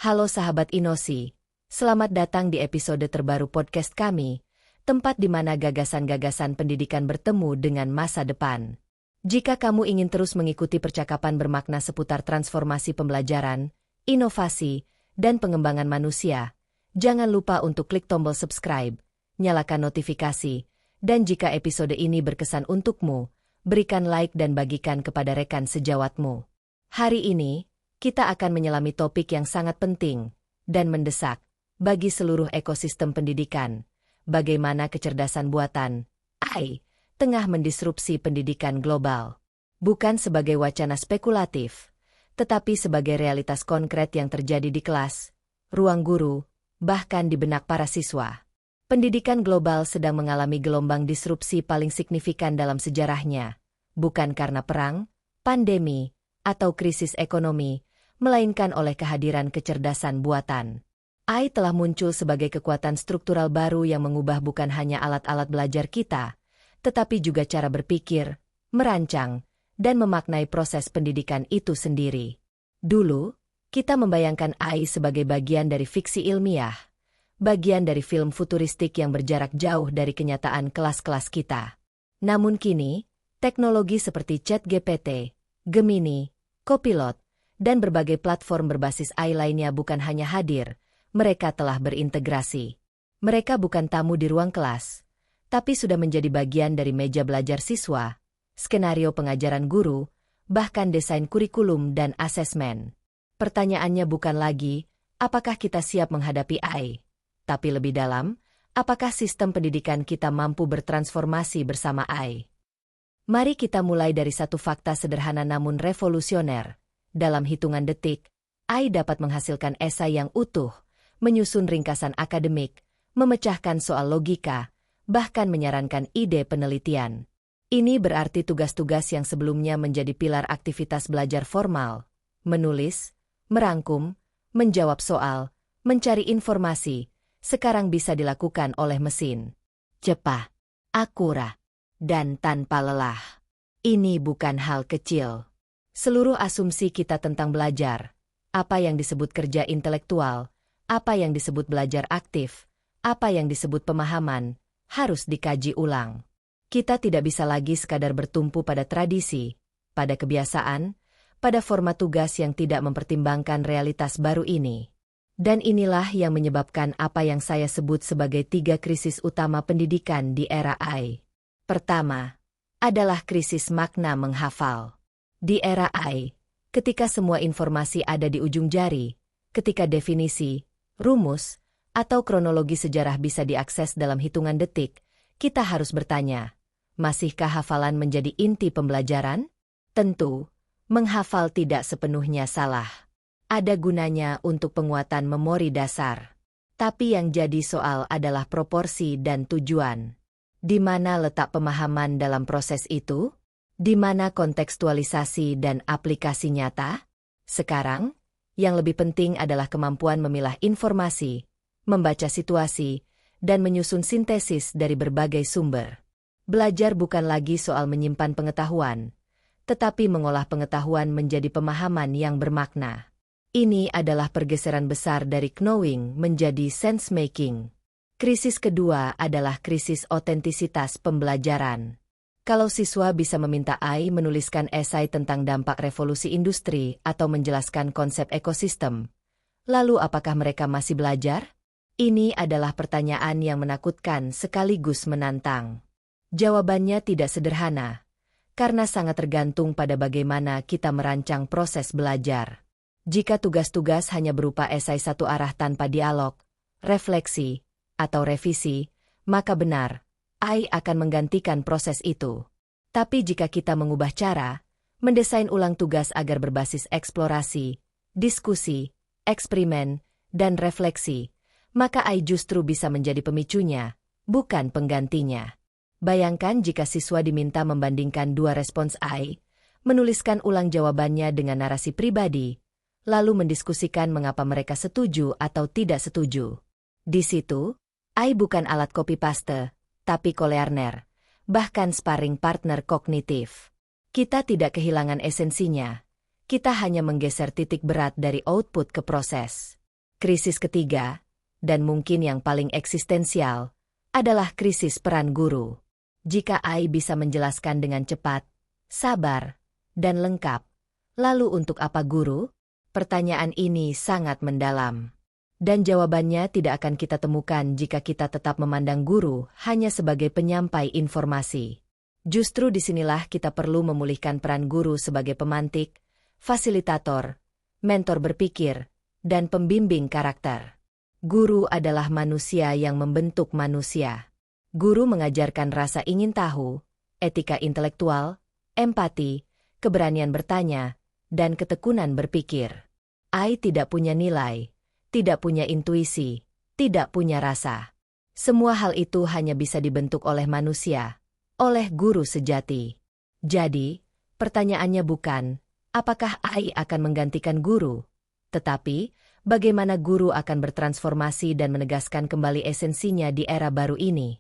Halo sahabat Inosi, selamat datang di episode terbaru podcast kami, tempat di mana gagasan-gagasan pendidikan bertemu dengan masa depan. Jika kamu ingin terus mengikuti percakapan bermakna seputar transformasi pembelajaran, inovasi, dan pengembangan manusia, jangan lupa untuk klik tombol subscribe, nyalakan notifikasi, dan jika episode ini berkesan untukmu, berikan like dan bagikan kepada rekan sejawatmu. Hari ini, kita akan menyelami topik yang sangat penting dan mendesak bagi seluruh ekosistem pendidikan, bagaimana kecerdasan buatan AI tengah mendisrupsi pendidikan global. Bukan sebagai wacana spekulatif, tetapi sebagai realitas konkret yang terjadi di kelas, ruang guru, bahkan di benak para siswa. Pendidikan global sedang mengalami gelombang disrupsi paling signifikan dalam sejarahnya, bukan karena perang, pandemi, atau krisis ekonomi, melainkan oleh kehadiran kecerdasan buatan. AI telah muncul sebagai kekuatan struktural baru yang mengubah bukan hanya alat-alat belajar kita, tetapi juga cara berpikir, merancang, dan memaknai proses pendidikan itu sendiri. Dulu, kita membayangkan AI sebagai bagian dari fiksi ilmiah, bagian dari film futuristik yang berjarak jauh dari kenyataan kelas-kelas kita. Namun kini, teknologi seperti ChatGPT, Gemini, Copilot, dan berbagai platform berbasis AI lainnya bukan hanya hadir, mereka telah berintegrasi. Mereka bukan tamu di ruang kelas, tapi sudah menjadi bagian dari meja belajar siswa, skenario pengajaran guru, bahkan desain kurikulum dan asesmen. Pertanyaannya bukan lagi, apakah kita siap menghadapi AI, tapi lebih dalam, apakah sistem pendidikan kita mampu bertransformasi bersama AI. Mari kita mulai dari satu fakta sederhana namun revolusioner. Dalam hitungan detik, AI dapat menghasilkan esai yang utuh, menyusun ringkasan akademik, memecahkan soal logika, bahkan menyarankan ide penelitian. Ini berarti tugas-tugas yang sebelumnya menjadi pilar aktivitas belajar formal, menulis, merangkum, menjawab soal, mencari informasi, sekarang bisa dilakukan oleh mesin. Cepat, akurat, dan tanpa lelah. Ini bukan hal kecil. Seluruh asumsi kita tentang belajar, apa yang disebut kerja intelektual, apa yang disebut belajar aktif, apa yang disebut pemahaman, harus dikaji ulang. Kita tidak bisa lagi sekadar bertumpu pada tradisi, pada kebiasaan, pada format tugas yang tidak mempertimbangkan realitas baru ini. Dan inilah yang menyebabkan apa yang saya sebut sebagai 3 krisis utama pendidikan di era AI. Pertama, adalah krisis makna menghafal. Di era AI, ketika semua informasi ada di ujung jari, ketika definisi, rumus, atau kronologi sejarah bisa diakses dalam hitungan detik, kita harus bertanya, masihkah hafalan menjadi inti pembelajaran? Tentu, menghafal tidak sepenuhnya salah. Ada gunanya untuk penguatan memori dasar. Tapi yang jadi soal adalah proporsi dan tujuan. Di mana letak pemahaman dalam proses itu? Di mana kontekstualisasi dan aplikasi nyata? Sekarang, yang lebih penting adalah kemampuan memilah informasi, membaca situasi, dan menyusun sintesis dari berbagai sumber. Belajar bukan lagi soal menyimpan pengetahuan, tetapi mengolah pengetahuan menjadi pemahaman yang bermakna. Ini adalah pergeseran besar dari knowing menjadi sense-making. Krisis kedua adalah krisis otentisitas pembelajaran. Kalau siswa bisa meminta AI menuliskan esai tentang dampak revolusi industri atau menjelaskan konsep ekosistem, lalu apakah mereka masih belajar? Ini adalah pertanyaan yang menakutkan sekaligus menantang. Jawabannya tidak sederhana, karena sangat tergantung pada bagaimana kita merancang proses belajar. Jika tugas-tugas hanya berupa esai satu arah tanpa dialog, refleksi, atau revisi, maka benar, AI akan menggantikan proses itu. Tapi jika kita mengubah cara, mendesain ulang tugas agar berbasis eksplorasi, diskusi, eksperimen, dan refleksi, maka AI justru bisa menjadi pemicunya, bukan penggantinya. Bayangkan jika siswa diminta membandingkan 2 respons AI, menuliskan ulang jawabannya dengan narasi pribadi, lalu mendiskusikan mengapa mereka setuju atau tidak setuju. Di situ, AI bukan alat copy-paste, tapi co-learner, bahkan sparring partner kognitif. Kita tidak kehilangan esensinya, kita hanya menggeser titik berat dari output ke proses. Krisis ketiga, dan mungkin yang paling eksistensial, adalah krisis peran guru. Jika AI bisa menjelaskan dengan cepat, sabar, dan lengkap, lalu untuk apa guru? Pertanyaan ini sangat mendalam. Dan jawabannya tidak akan kita temukan jika kita tetap memandang guru hanya sebagai penyampai informasi. Justru disinilah kita perlu memulihkan peran guru sebagai pemantik, fasilitator, mentor berpikir, dan pembimbing karakter. Guru adalah manusia yang membentuk manusia. Guru mengajarkan rasa ingin tahu, etika intelektual, empati, keberanian bertanya, dan ketekunan berpikir. AI tidak punya nilai, tidak punya intuisi, tidak punya rasa. Semua hal itu hanya bisa dibentuk oleh manusia, oleh guru sejati. Jadi, pertanyaannya bukan, apakah AI akan menggantikan guru? Tetapi, bagaimana guru akan bertransformasi dan menegaskan kembali esensinya di era baru ini?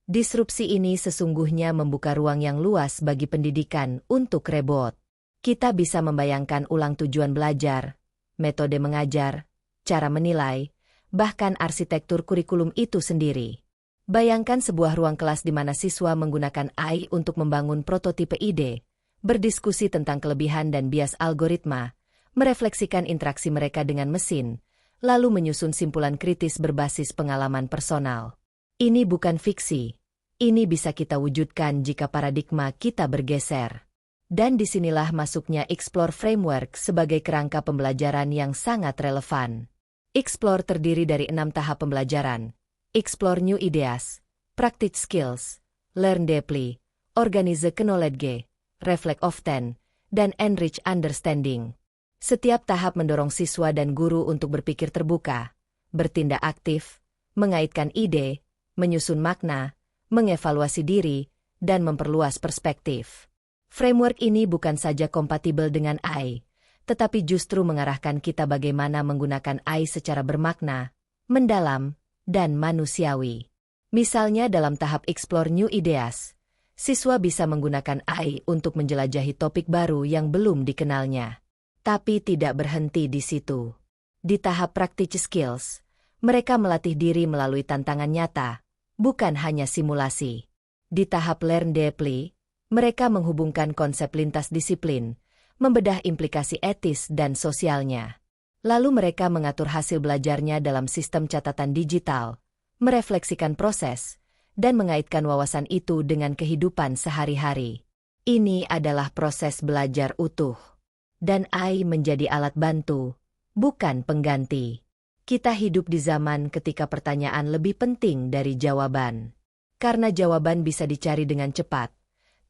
Disrupsi ini sesungguhnya membuka ruang yang luas bagi pendidikan untuk rebot. Kita bisa membayangkan ulang tujuan belajar, metode mengajar, cara menilai, bahkan arsitektur kurikulum itu sendiri. Bayangkan sebuah ruang kelas di mana siswa menggunakan AI untuk membangun prototipe ide, berdiskusi tentang kelebihan dan bias algoritma, merefleksikan interaksi mereka dengan mesin, lalu menyusun simpulan kritis berbasis pengalaman personal. Ini bukan fiksi. Ini bisa kita wujudkan jika paradigma kita bergeser. Dan disinilah masuknya Explore Framework sebagai kerangka pembelajaran yang sangat relevan. Explore terdiri dari 6 tahap pembelajaran. Explore New Ideas, Practice Skills, Learn Deeply, Organize Knowledge, Reflect Often, dan Enrich Understanding. Setiap tahap mendorong siswa dan guru untuk berpikir terbuka, bertindak aktif, mengaitkan ide, menyusun makna, mengevaluasi diri, dan memperluas perspektif. Framework ini bukan saja kompatibel dengan AI, tetapi justru mengarahkan kita bagaimana menggunakan AI secara bermakna, mendalam, dan manusiawi. Misalnya dalam tahap Explore New Ideas, siswa bisa menggunakan AI untuk menjelajahi topik baru yang belum dikenalnya. Tapi tidak berhenti di situ. Di tahap Practice Skills, mereka melatih diri melalui tantangan nyata, bukan hanya simulasi. Di tahap Learn Deeply, mereka menghubungkan konsep lintas disiplin, membedah implikasi etis dan sosialnya. Lalu mereka mengatur hasil belajarnya dalam sistem catatan digital, merefleksikan proses, dan mengaitkan wawasan itu dengan kehidupan sehari-hari. Ini adalah proses belajar utuh. Dan AI menjadi alat bantu, bukan pengganti. Kita hidup di zaman ketika pertanyaan lebih penting dari jawaban. Karena jawaban bisa dicari dengan cepat,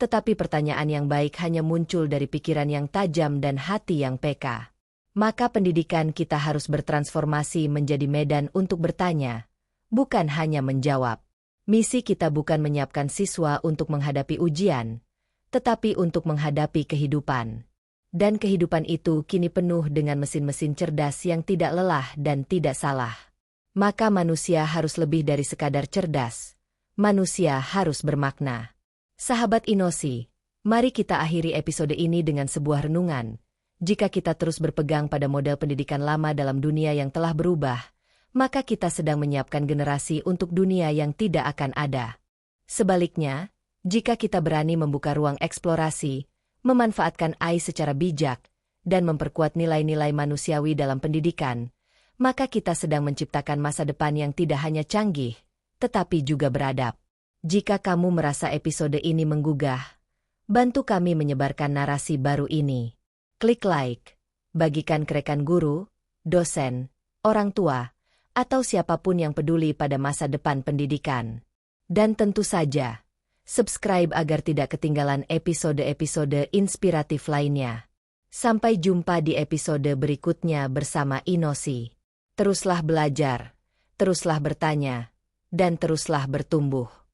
tetapi pertanyaan yang baik hanya muncul dari pikiran yang tajam dan hati yang peka. Maka pendidikan kita harus bertransformasi menjadi medan untuk bertanya, bukan hanya menjawab. Misi kita bukan menyiapkan siswa untuk menghadapi ujian, tetapi untuk menghadapi kehidupan. Dan kehidupan itu kini penuh dengan mesin-mesin cerdas yang tidak lelah dan tidak salah. Maka manusia harus lebih dari sekadar cerdas. Manusia harus bermakna. Sahabat Inosi, mari kita akhiri episode ini dengan sebuah renungan. Jika kita terus berpegang pada model pendidikan lama dalam dunia yang telah berubah, maka kita sedang menyiapkan generasi untuk dunia yang tidak akan ada. Sebaliknya, jika kita berani membuka ruang eksplorasi, memanfaatkan AI secara bijak, dan memperkuat nilai-nilai manusiawi dalam pendidikan, maka kita sedang menciptakan masa depan yang tidak hanya canggih, tetapi juga beradab. Jika kamu merasa episode ini menggugah, bantu kami menyebarkan narasi baru ini. Klik like, bagikan ke rekan guru, dosen, orang tua, atau siapapun yang peduli pada masa depan pendidikan. Dan tentu saja, subscribe agar tidak ketinggalan episode-episode inspiratif lainnya. Sampai jumpa di episode berikutnya bersama Inosi. Teruslah belajar, teruslah bertanya, dan teruslah bertumbuh.